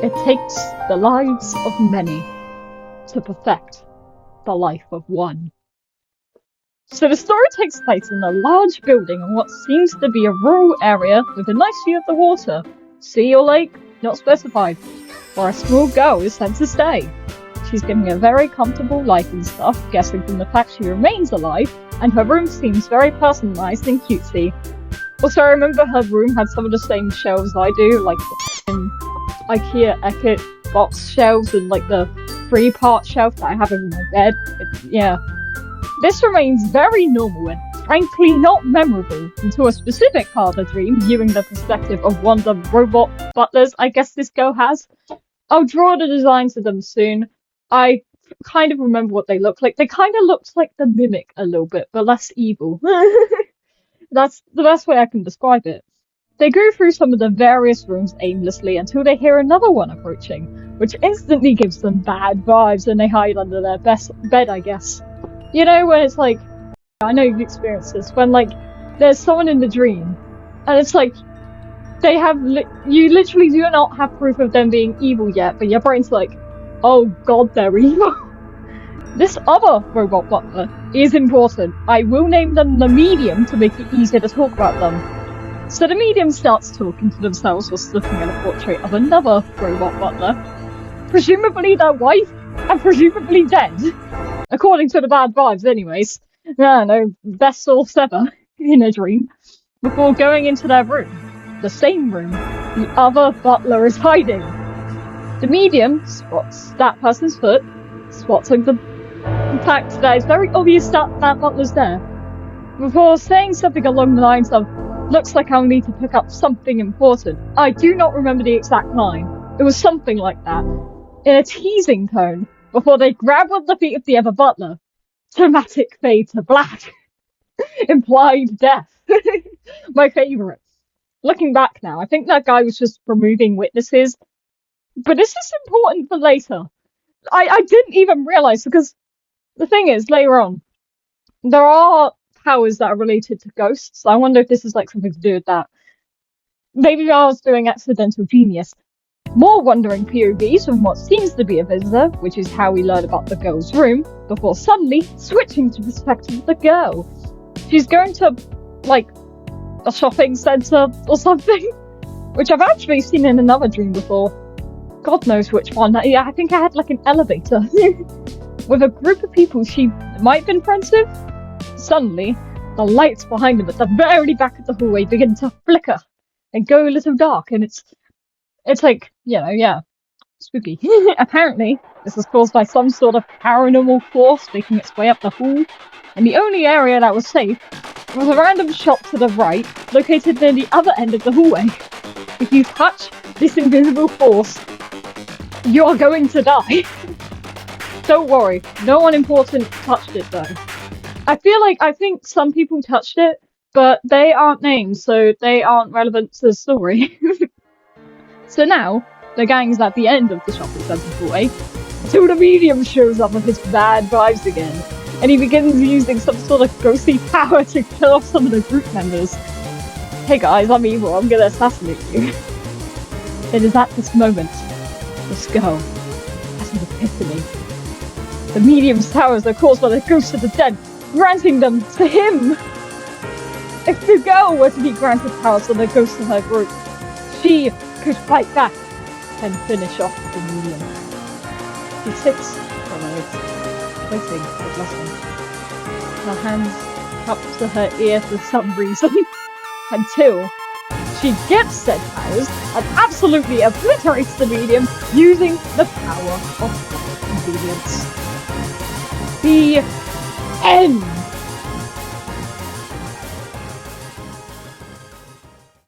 It takes the lives of many to perfect the life of one. So the story takes place in a large building in what seems to be a rural area with a nice view of the water. Sea or lake? Not specified. Where a small girl is sent to stay. She's given a very comfortable life and stuff, guessing from the fact she remains alive, and her room seems very personalised and cutesy. Also, I remember her room had some of the same shelves I do, like the IKEA Eckert box shelves and like the 3-part shelf that I have in my bed. Yeah. This remains very normal and frankly not memorable until a specific part of the dream, viewing the perspective of one of the robot butlers I guess this girl has. I'll draw the designs of them soon. I kind of remember what they look like. They kind of looked like the Mimic a little bit, but less evil. That's the best way I can describe it. They go through some of the various rooms aimlessly until they hear another one approaching, which instantly gives them bad vibes and they hide under their bed, I guess. You know, when it's like, I know you've experienced this, when like, there's someone in the dream, and it's like, they have, you literally do not have proof of them being evil yet, but your brain's like, oh god, they're evil. This other robot butler is important. I will name them the medium to make it easier to talk about them. So the medium starts talking to themselves whilst looking at a portrait of another robot butler, presumably their wife, and presumably dead. According to the bad vibes anyways. No, best source ever, in a dream. Before going into their room, the same room, the other butler is hiding. The medium spots that person's foot, spots like the fact that it's very obvious that that butler's there, before saying something along the lines of, looks like I'll need to pick up something important. I do not remember the exact line. It was something like that, in a teasing tone, before they grab on the feet of the other butler. Dramatic fade to black. Implied death. My favourite. Looking back now, I think that guy was just removing witnesses. But this is important for later. I didn't even realise, because the thing is, later on, there are powers that are related to ghosts. I wonder if this is like something to do with that. Maybe I was doing accidental genius. More wandering POVs from what seems to be a visitor, which is how we learn about the girl's room, before suddenly switching to perspective of the girl. She's going to, like, a shopping centre or something, which I've actually seen in another dream before. God knows which one. Yeah, I think I had like an elevator with a group of people she might have been friends with. Suddenly, the lights behind them at the very back of the hallway begin to flicker and go a little dark, and it's like, you know, yeah, spooky. Apparently, this was caused by some sort of paranormal force making its way up the hall, and the only area that was safe was a random shop to the right, located near the other end of the hallway. If you touch this invisible force, you're going to die. Don't worry, no one important touched it though. I think some people touched it, but they aren't named, so they aren't relevant to the story. So now, the gang's at the end of the shopping centre hallway, until the medium shows up with his bad vibes again, and he begins using some sort of ghostly power to kill off some of the group members. Hey guys, I'm evil, I'm gonna assassinate you. It is at this moment, this girl has an epiphany. The medium's powers are caused by the ghosts of the dead, granting them to him! If the girl were to be granted powers from the ghosts of her group, she could fight back and finish off the medium. She sits for a moment, waiting for blessing. Her hands up to her ear for some reason, until she gets said powers and absolutely obliterates the medium using the power of convenience. The end.